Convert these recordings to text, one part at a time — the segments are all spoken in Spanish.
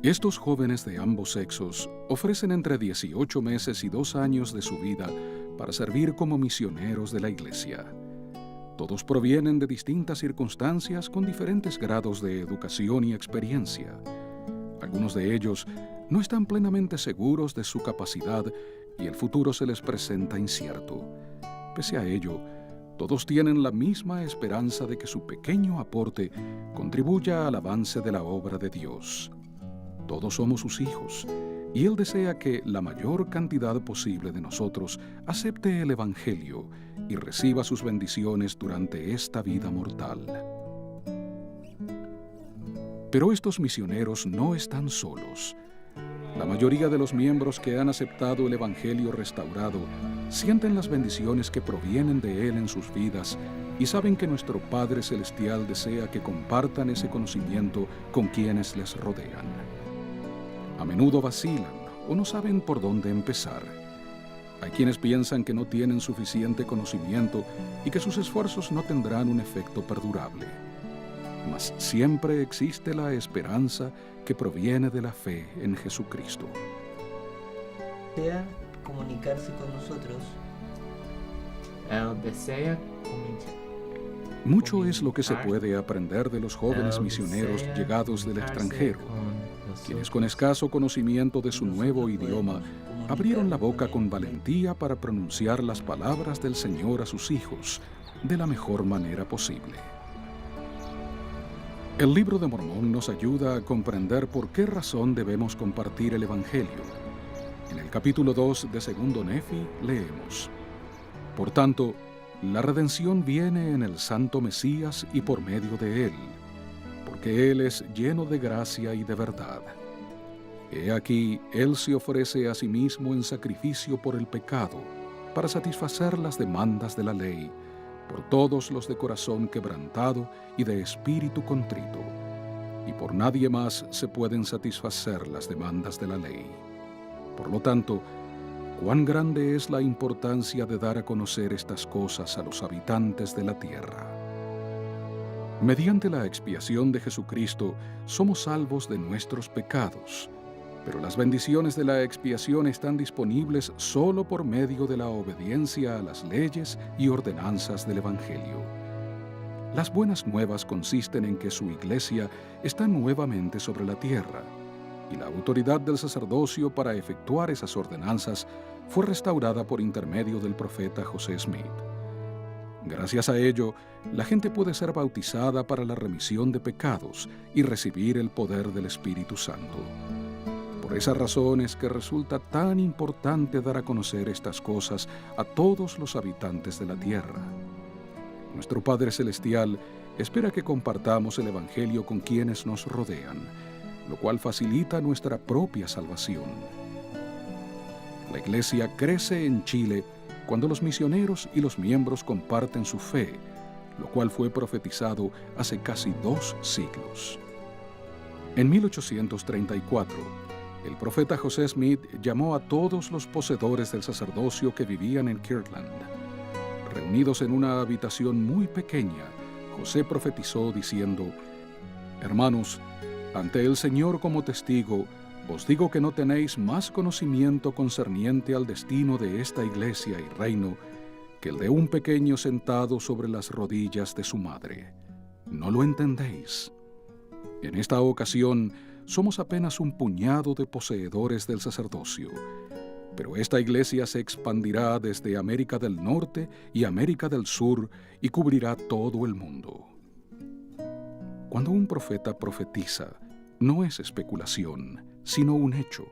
Estos jóvenes de ambos sexos ofrecen entre 18 meses y 2 años de su vida para servir como misioneros de la Iglesia. Todos provienen de distintas circunstancias con diferentes grados de educación y experiencia. Algunos de ellos no están plenamente seguros de su capacidad y el futuro se les presenta incierto. Pese a ello, todos tienen la misma esperanza de que su pequeño aporte contribuya al avance de la obra de Dios. Todos somos sus hijos, y Él desea que la mayor cantidad posible de nosotros acepte el Evangelio y reciba sus bendiciones durante esta vida mortal. Pero estos misioneros no están solos. La mayoría de los miembros que han aceptado el Evangelio restaurado sienten las bendiciones que provienen de Él en sus vidas y saben que nuestro Padre Celestial desea que compartan ese conocimiento con quienes les rodean. A menudo vacilan o no saben por dónde empezar. Hay quienes piensan que no tienen suficiente conocimiento y que sus esfuerzos no tendrán un efecto perdurable. Mas siempre existe la esperanza que proviene de la fe en Jesucristo. Desea comunicarse con nosotros. Él desea comunicarse. Mucho es lo que se puede aprender de los jóvenes misioneros llegados del extranjero, quienes con escaso conocimiento de su nuevo idioma abrieron la boca con valentía para pronunciar las palabras del Señor a sus hijos de la mejor manera posible. El Libro de Mormón nos ayuda a comprender por qué razón debemos compartir el Evangelio. En el capítulo 2 de Segundo Nefi leemos: Por tanto, la redención viene en el Santo Mesías y por medio de Él, porque Él es lleno de gracia y de verdad. He aquí, Él se ofrece a sí mismo en sacrificio por el pecado, para satisfacer las demandas de la ley, por todos los de corazón quebrantado y de espíritu contrito, y por nadie más se pueden satisfacer las demandas de la ley. Por lo tanto, cuán grande es la importancia de dar a conocer estas cosas a los habitantes de la tierra. Mediante la expiación de Jesucristo, somos salvos de nuestros pecados, pero las bendiciones de la expiación están disponibles solo por medio de la obediencia a las leyes y ordenanzas del Evangelio. Las buenas nuevas consisten en que su iglesia está nuevamente sobre la tierra, y la autoridad del sacerdocio para efectuar esas ordenanzas fue restaurada por intermedio del profeta José Smith. Gracias a ello, la gente puede ser bautizada para la remisión de pecados y recibir el poder del Espíritu Santo. Por esa razón es que resulta tan importante dar a conocer estas cosas a todos los habitantes de la tierra. Nuestro Padre Celestial espera que compartamos el Evangelio con quienes nos rodean, lo cual facilita nuestra propia salvación. La Iglesia crece en Chile cuando los misioneros y los miembros comparten su fe, lo cual fue profetizado hace casi 2 siglos. En 1834, el profeta José Smith llamó a todos los poseedores del sacerdocio que vivían en Kirtland. Reunidos en una habitación muy pequeña, José profetizó diciendo: Hermanos, ante el Señor como testigo, os digo que no tenéis más conocimiento concerniente al destino de esta iglesia y reino que el de un pequeño sentado sobre las rodillas de su madre. ¿No lo entendéis? En esta ocasión, somos apenas un puñado de poseedores del sacerdocio, pero esta iglesia se expandirá desde América del Norte y América del Sur y cubrirá todo el mundo. Cuando un profeta profetiza, no es especulación, sino un hecho,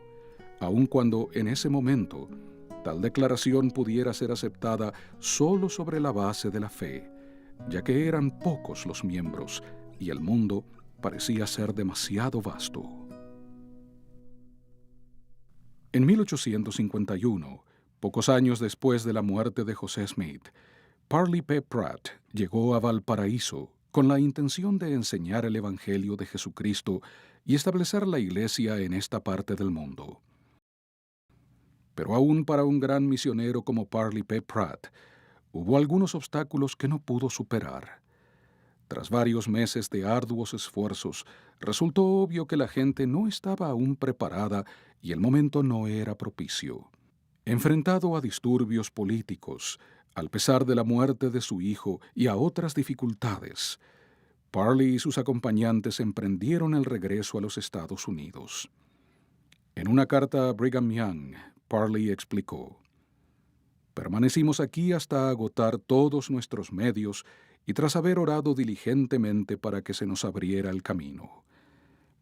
aun cuando en ese momento tal declaración pudiera ser aceptada solo sobre la base de la fe, ya que eran pocos los miembros y el mundo parecía ser demasiado vasto. En 1851, pocos años después de la muerte de José Smith, Parley P. Pratt llegó a Valparaíso con la intención de enseñar el Evangelio de Jesucristo y establecer la iglesia en esta parte del mundo. Pero aún para un gran misionero como Parley P. Pratt, hubo algunos obstáculos que no pudo superar. Tras varios meses de arduos esfuerzos, resultó obvio que la gente no estaba aún preparada y el momento no era propicio. Enfrentado a disturbios políticos, al pesar de la muerte de su hijo y a otras dificultades, Parley y sus acompañantes emprendieron el regreso a los Estados Unidos. En una carta a Brigham Young, Parley explicó: «Permanecimos aquí hasta agotar todos nuestros medios y tras haber orado diligentemente para que se nos abriera el camino.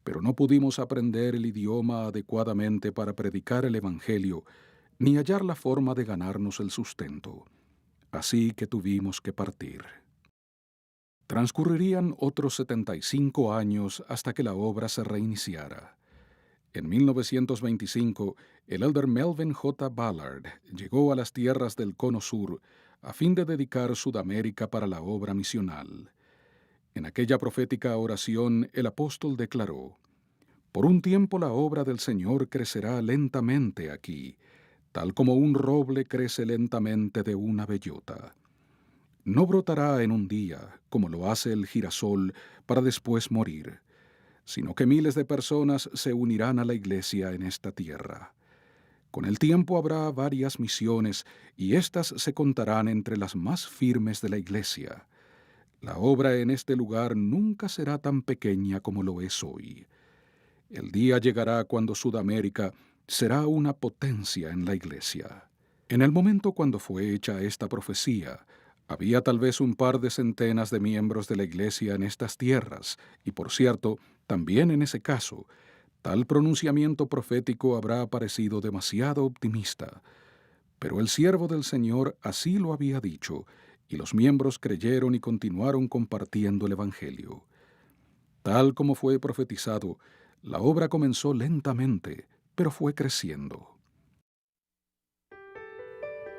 Pero no pudimos aprender el idioma adecuadamente para predicar el Evangelio, ni hallar la forma de ganarnos el sustento. Así que tuvimos que partir». Transcurrirían otros 75 años hasta que la obra se reiniciara. En 1925, el elder Melvin J. Ballard llegó a las tierras del Cono Sur a fin de dedicar Sudamérica para la obra misional. En aquella profética oración, el apóstol declaró: «Por un tiempo la obra del Señor crecerá lentamente aquí, tal como un roble crece lentamente de una bellota. No brotará en un día, como lo hace el girasol, para después morir, sino que miles de personas se unirán a la iglesia en esta tierra. Con el tiempo habrá varias misiones y éstas se contarán entre las más firmes de la iglesia. La obra en este lugar nunca será tan pequeña como lo es hoy. El día llegará cuando Sudamérica será una potencia en la iglesia». En el momento cuando fue hecha esta profecía, había tal vez un par de centenas de miembros de la iglesia en estas tierras, y por cierto, también en ese caso, tal pronunciamiento profético habrá parecido demasiado optimista. Pero el siervo del Señor así lo había dicho, y los miembros creyeron y continuaron compartiendo el Evangelio. Tal como fue profetizado, la obra comenzó lentamente, pero fue creciendo.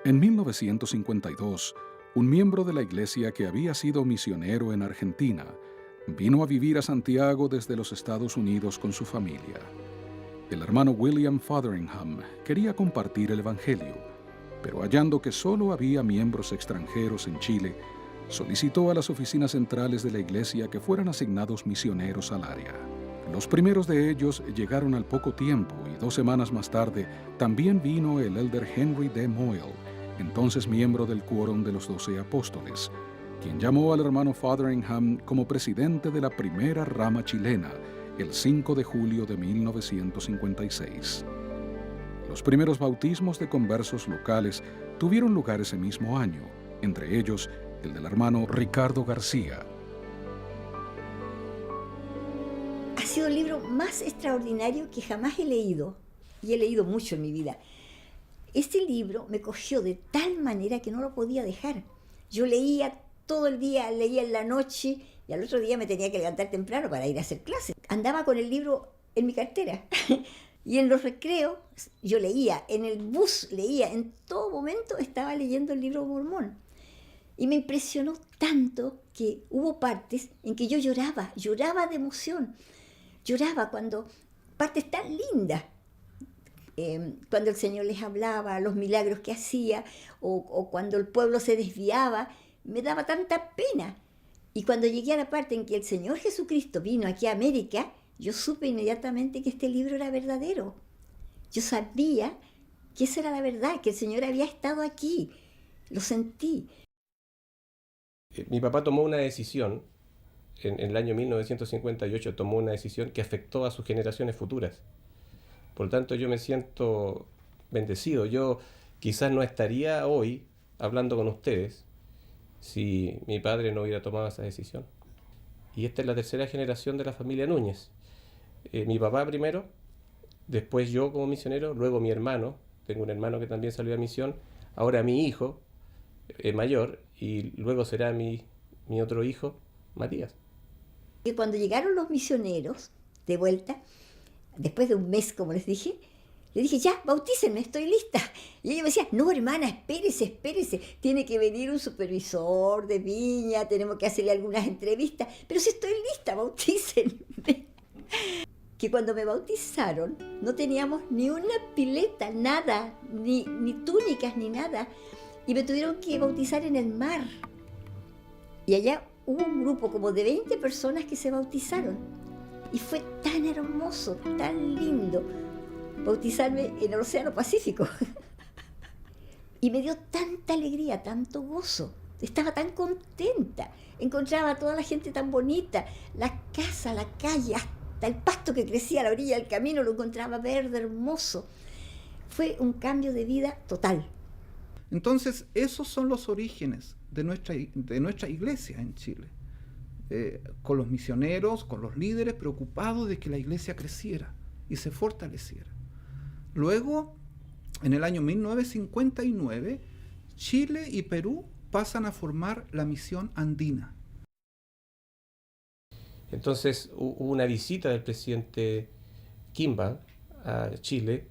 En 1952, un miembro de la iglesia que había sido misionero en Argentina vino a vivir a Santiago desde los Estados Unidos con su familia. El hermano William Fotheringham quería compartir el Evangelio, pero hallando que solo había miembros extranjeros en Chile, solicitó a las oficinas centrales de la iglesia que fueran asignados misioneros al área. Los primeros de ellos llegaron al poco tiempo y 2 semanas más tarde también vino el elder Henry D. Moyle, entonces miembro del quórum de los 12 apóstoles, quien llamó al hermano Fotheringham como presidente de la primera rama chilena el 5 de julio de 1956. Los primeros bautismos de conversos locales tuvieron lugar ese mismo año, entre ellos el del hermano Ricardo García. Ha sido el libro más extraordinario que jamás he leído, y he leído mucho en mi vida. Este libro me cogió de tal manera que no lo podía dejar. Yo leía todo el día, leía en la noche, y al otro día me tenía que levantar temprano para ir a hacer clases. Andaba con el libro en mi cartera. Y en los recreos yo leía, en el bus leía, en todo momento estaba leyendo el libro Mormón. Y me impresionó tanto que hubo partes en que yo lloraba de emoción. Lloraba cuando partes tan lindas, cuando el Señor les hablaba, los milagros que hacía, o cuando el pueblo se desviaba, me daba tanta pena. Y cuando llegué a la parte en que el Señor Jesucristo vino aquí a América, yo supe inmediatamente que este libro era verdadero. Yo sabía que esa era la verdad, que el Señor había estado aquí. Lo sentí. Mi papá tomó una decisión, en el año 1958 tomó una decisión que afectó a sus generaciones futuras. Por lo tanto, yo me siento bendecido. Yo quizás no estaría hoy hablando con ustedes si mi padre no hubiera tomado esa decisión. Y esta es la tercera generación de la familia Núñez. Mi papá primero, después yo como misionero, luego mi hermano, tengo un hermano que también salió a misión, ahora mi hijo mayor, y luego será mi otro hijo, Matías. Y cuando llegaron los misioneros de vuelta, después de un mes, como les dije, le dije, ya, bautícenme, estoy lista. Y ella me decía, no, hermana, espérese, tiene que venir un supervisor de viña, tenemos que hacerle algunas entrevistas, pero si estoy lista, bautícenme. Que cuando me bautizaron, no teníamos ni una pileta, nada, ni túnicas, ni nada, y me tuvieron que bautizar en el mar. Y allá hubo un grupo como de 20 personas que se bautizaron. Y fue tan hermoso, tan lindo bautizarme en el Océano Pacífico. Y me dio tanta alegría, tanto gozo. Estaba tan contenta. Encontraba a toda la gente tan bonita. La casa, la calle, hasta el pasto que crecía a la orilla del camino lo encontraba verde, hermoso. Fue un cambio de vida total. Entonces, esos son los orígenes de nuestra iglesia en Chile. Con los misioneros, con los líderes preocupados de que la iglesia creciera y se fortaleciera. Luego, en el año 1959, Chile y Perú pasan a formar la misión andina. Entonces hubo una visita del presidente Kimba a Chile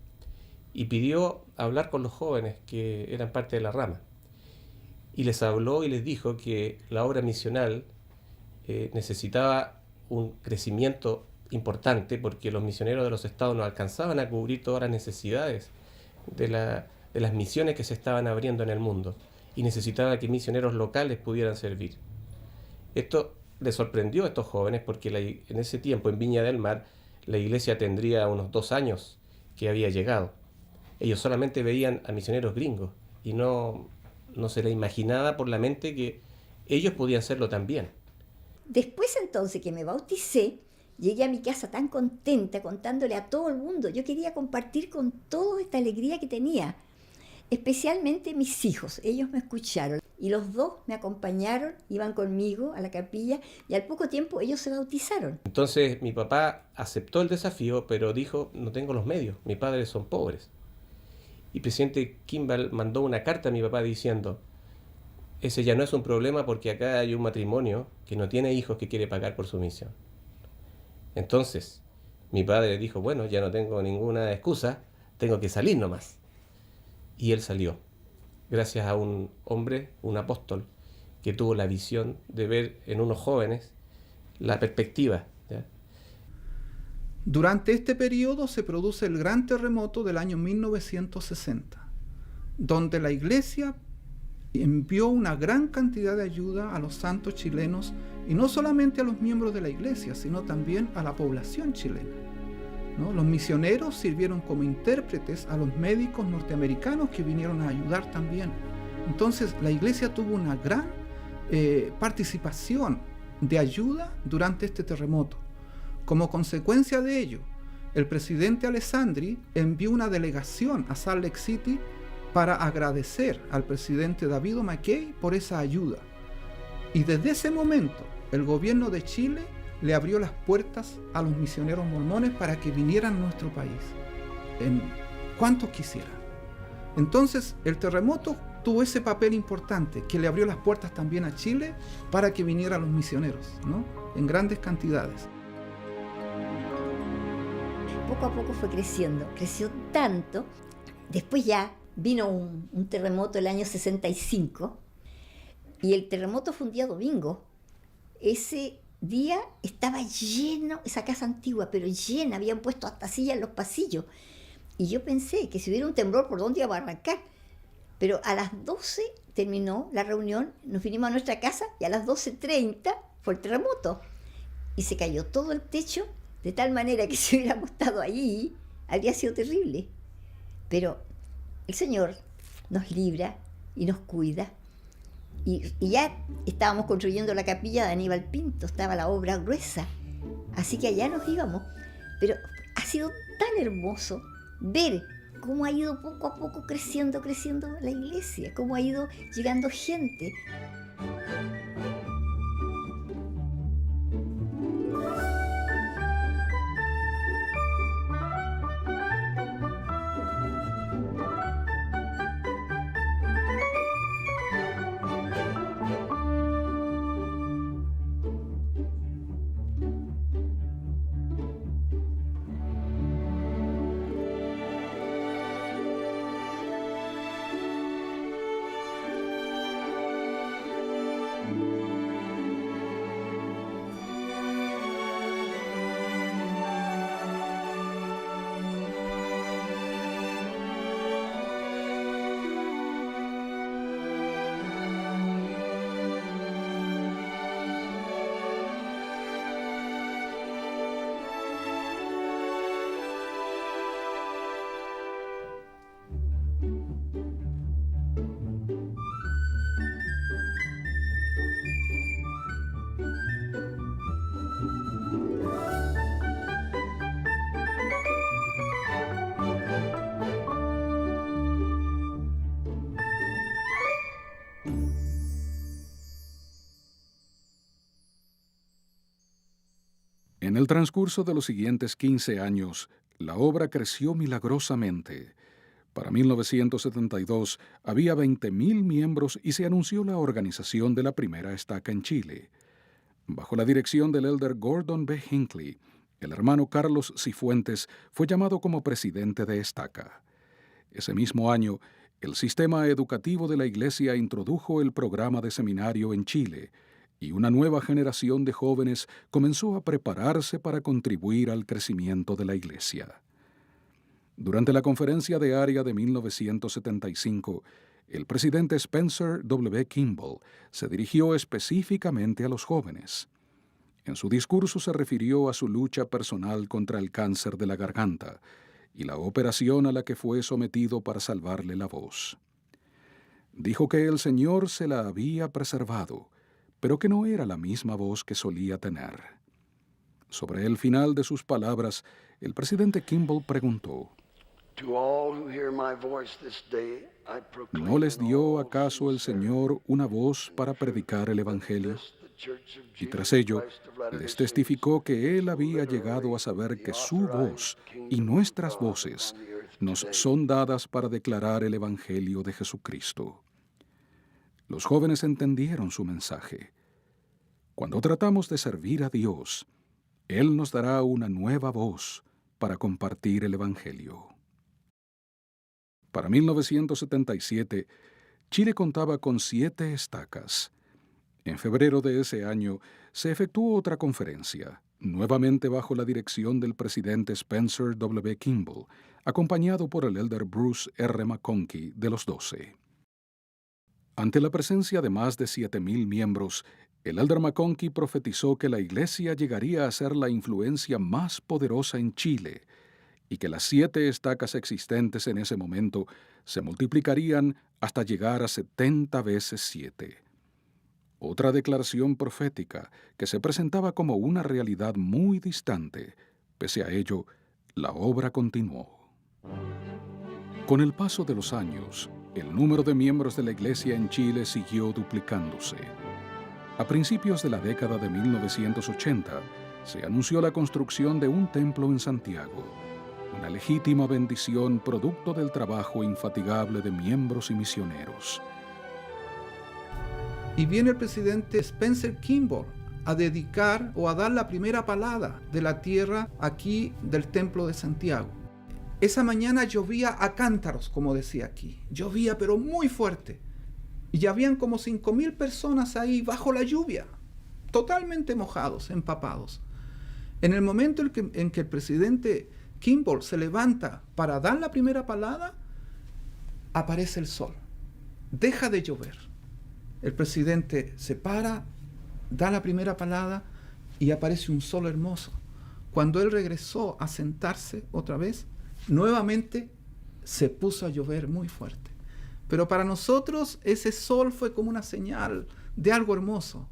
y pidió hablar con los jóvenes que eran parte de la rama. Y les habló y les dijo que la obra misional necesitaba un crecimiento importante porque los misioneros de los estados no alcanzaban a cubrir todas las necesidades de las misiones que se estaban abriendo en el mundo y necesitaba que misioneros locales pudieran servir. Esto les sorprendió a estos jóvenes porque en ese tiempo en Viña del Mar la iglesia tendría unos 2 años que había llegado. Ellos solamente veían a misioneros gringos y no se les imaginaba por la mente que ellos podían serlo también. Después entonces que me bauticé, llegué a mi casa tan contenta, contándole a todo el mundo. Yo quería compartir con todos esta alegría que tenía, especialmente mis hijos. Ellos me escucharon y los 2 me acompañaron, iban conmigo a la capilla y al poco tiempo ellos se bautizaron. Entonces mi papá aceptó el desafío, pero dijo, no tengo los medios, mis padres son pobres. Y el presidente Kimball mandó una carta a mi papá diciendo, ese ya no es un problema porque acá hay un matrimonio que no tiene hijos que quiere pagar por su misión. Entonces, mi padre dijo, bueno, ya no tengo ninguna excusa, tengo que salir nomás. Y él salió, gracias a un hombre, un apóstol, que tuvo la visión de ver en unos jóvenes la perspectiva, ¿ya? Durante este periodo se produce el gran terremoto del año 1960, donde la iglesia envió una gran cantidad de ayuda a los santos chilenos y no solamente a los miembros de la iglesia, sino también a la población chilena, ¿no? Los misioneros sirvieron como intérpretes a los médicos norteamericanos que vinieron a ayudar también. Entonces la iglesia tuvo una gran participación de ayuda durante este terremoto. Como consecuencia de ello, el presidente Alessandri envió una delegación a Salt Lake City para agradecer al presidente David Mackay por esa ayuda. Y desde ese momento, el gobierno de Chile le abrió las puertas a los misioneros mormones para que vinieran a nuestro país, en cuantos quisieran. Entonces, el terremoto tuvo ese papel importante, que le abrió las puertas también a Chile para que vinieran los misioneros, ¿no? En grandes cantidades. Poco a poco fue creciendo, creció tanto. Después ya vino un terremoto el año 65 y el terremoto fue un día domingo. Ese día estaba lleno, esa casa antigua, pero llena, habían puesto hasta sillas en los pasillos. Y yo pensé que si hubiera un temblor, ¿por dónde iba a arrancar? Pero a las 12 terminó la reunión, nos vinimos a nuestra casa y a las 12:30 fue el terremoto. Y se cayó todo el techo, de tal manera que si hubiéramos estado ahí, habría sido terrible. Pero el Señor nos libra y nos cuida. Y ya estábamos construyendo la capilla de Aníbal Pinto, estaba la obra gruesa. Así que allá nos íbamos. Pero ha sido tan hermoso ver cómo ha ido poco a poco creciendo la iglesia, cómo ha ido llegando gente. En el transcurso de los siguientes 15 años, la obra creció milagrosamente. Para 1972 había 20.000 miembros y se anunció la organización de la primera estaca en Chile. Bajo la dirección del elder Gordon B. Hinckley, el hermano Carlos Cifuentes fue llamado como presidente de estaca. Ese mismo año, el sistema educativo de la Iglesia introdujo el programa de seminario en Chile, y una nueva generación de jóvenes comenzó a prepararse para contribuir al crecimiento de la Iglesia. Durante la conferencia de área de 1975, el presidente Spencer W. Kimball se dirigió específicamente a los jóvenes. En su discurso se refirió a su lucha personal contra el cáncer de la garganta y la operación a la que fue sometido para salvarle la voz. Dijo que el Señor se la había preservado, pero que no era la misma voz que solía tener. Sobre el final de sus palabras, el presidente Kimball preguntó: ¿no les dio acaso el Señor una voz para predicar el Evangelio? Y tras ello, les testificó que Él había llegado a saber que su voz y nuestras voces nos son dadas para declarar el Evangelio de Jesucristo. Los jóvenes entendieron su mensaje. Cuando tratamos de servir a Dios, Él nos dará una nueva voz para compartir el Evangelio. Para 1977, Chile contaba con 7 estacas. En febrero de ese año se efectuó otra conferencia, nuevamente bajo la dirección del presidente Spencer W. Kimball, acompañado por el elder Bruce R. McConkie de los 12. Ante la presencia de más de 7.000 miembros, el elder McConkie profetizó que la Iglesia llegaría a ser la influencia más poderosa en Chile y que las 7 estacas existentes en ese momento se multiplicarían hasta llegar a 70 veces 7. Otra declaración profética que se presentaba como una realidad muy distante. Pese a ello, la obra continuó. Con el paso de los años, el número de miembros de la Iglesia en Chile siguió duplicándose. A principios de la década de 1980, se anunció la construcción de un templo en Santiago, una legítima bendición producto del trabajo infatigable de miembros y misioneros. Y viene el presidente Spencer Kimball a dedicar o a dar la primera palada de la tierra aquí del Templo de Santiago. Esa mañana llovía a cántaros, como decía aquí. Llovía, pero muy fuerte. Y habían como 5.000 personas ahí bajo la lluvia, totalmente mojados, empapados. En el momento en que el presidente Kimball se levanta para dar la primera palada, aparece el sol. Deja de llover. El presidente se para, da la primera palada y aparece un sol hermoso. Cuando él regresó a sentarse otra vez, nuevamente se puso a llover muy fuerte. Pero para nosotros ese sol fue como una señal de algo hermoso,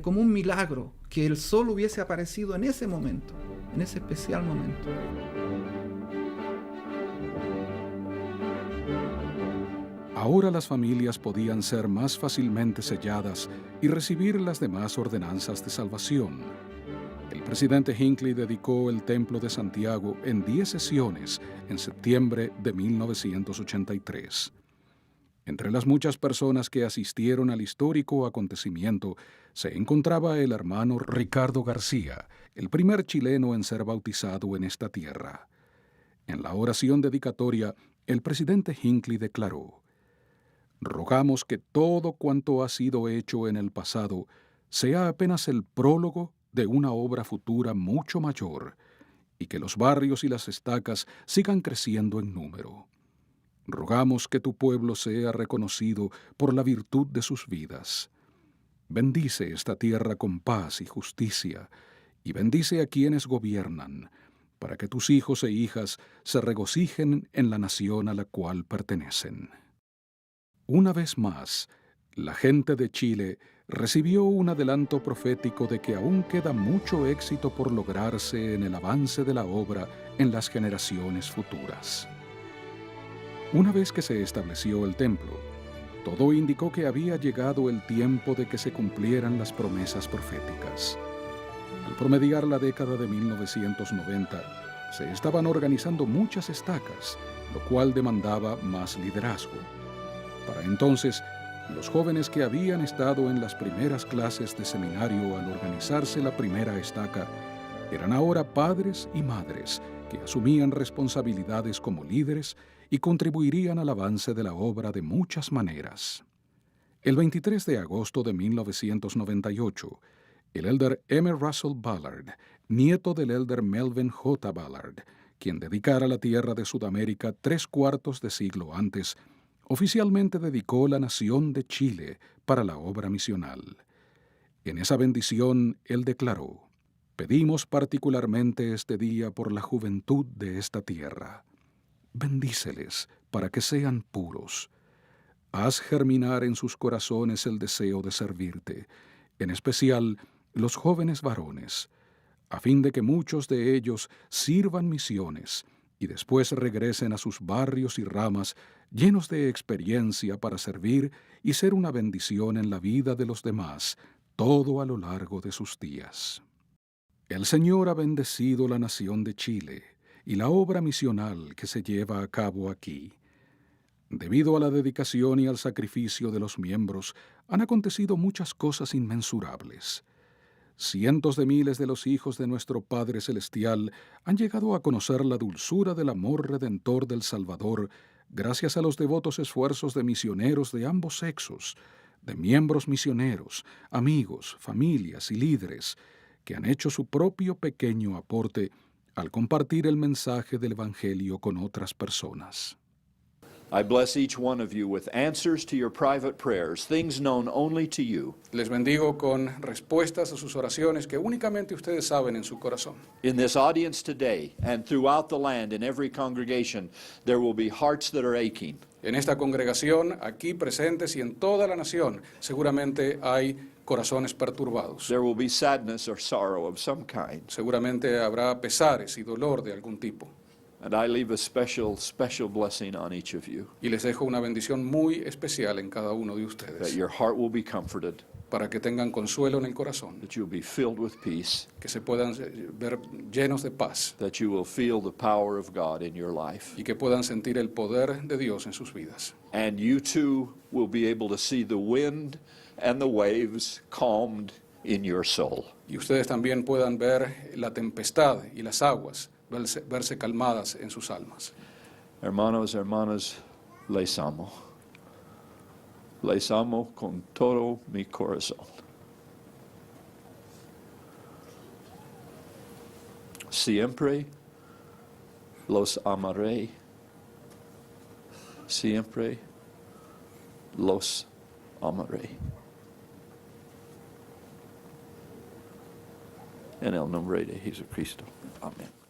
como un milagro, que el sol hubiese aparecido en ese momento, en ese especial momento. Ahora las familias podían ser más fácilmente selladas y recibir las demás ordenanzas de salvación. El presidente Hinckley dedicó el Templo de Santiago en 10 sesiones en septiembre de 1983. Entre las muchas personas que asistieron al histórico acontecimiento se encontraba el hermano Ricardo García, el primer chileno en ser bautizado en esta tierra. En la oración dedicatoria, el presidente Hinckley declaró: «Rogamos que todo cuanto ha sido hecho en el pasado sea apenas el prólogo de una obra futura mucho mayor, y que los barrios y las estacas sigan creciendo en número. Rogamos que tu pueblo sea reconocido por la virtud de sus vidas. Bendice esta tierra con paz y justicia, y bendice a quienes gobiernan, para que tus hijos e hijas se regocijen en la nación a la cual pertenecen». Una vez más, la gente de Chile recibió un adelanto profético de que aún queda mucho éxito por lograrse en el avance de la obra en las generaciones futuras. Una vez que se estableció el templo, todo indicó que había llegado el tiempo de que se cumplieran las promesas proféticas. Al promediar la década de 1990, se estaban organizando muchas estacas, lo cual demandaba más liderazgo. Para entonces, los jóvenes que habían estado en las primeras clases de seminario al organizarse la primera estaca eran ahora padres y madres que asumían responsabilidades como líderes y contribuirían al avance de la obra de muchas maneras. El 23 de agosto de 1998, el elder M. Russell Ballard, nieto del elder Melvin J. Ballard, quien dedicara la tierra de Sudamérica 3/4 de siglo antes, oficialmente dedicó la nación de Chile para la obra misional. En esa bendición, él declaró: «Pedimos particularmente este día por la juventud de esta tierra. Bendíceles para que sean puros. Haz germinar en sus corazones el deseo de servirte, en especial los jóvenes varones, a fin de que muchos de ellos sirvan misiones y después regresen a sus barrios y ramas llenos de experiencia para servir y ser una bendición en la vida de los demás, todo a lo largo de sus días». El Señor ha bendecido la nación de Chile y la obra misional que se lleva a cabo aquí. Debido a la dedicación y al sacrificio de los miembros, han acontecido muchas cosas inmensurables. Cientos de miles de los hijos de nuestro Padre Celestial han llegado a conocer la dulzura del amor redentor del Salvador gracias a los devotos esfuerzos de misioneros de ambos sexos, de miembros misioneros, amigos, familias y líderes, que han hecho su propio pequeño aporte al compartir el mensaje del Evangelio con otras personas. I bless each one of you with answers to your private prayers, things known only to you. Les bendigo con respuestas a sus oraciones que únicamente ustedes saben en su corazón. In this audience today and throughout the land in every congregation, there will be hearts that are aching. En esta congregación, aquí presentes y en toda la nación, seguramente hay corazones perturbados. There will be sadness or sorrow of some kind. Seguramente habrá pesares y dolor de algún tipo. And I leave a special blessing on each of you, Y les dejo una bendición muy especial en cada uno de that ustedes, your heart will be comforted, para que tengan consuelo en el corazón, that you'll be filled with peace, que se puedan ver llenos de paz that you will feel the power of God in your life. y que puedan sentir el poder de Dios en sus vidas. And you too will be able to see the wind and the waves calmed in your soul. Y ustedes también puedan ver la tempestad y las aguas verse calmadas en sus almas. Hermanos, hermanas, les amo. Les amo con todo mi corazón. Siempre los amaré. Siempre los amaré. En el nombre de Jesucristo. Amén.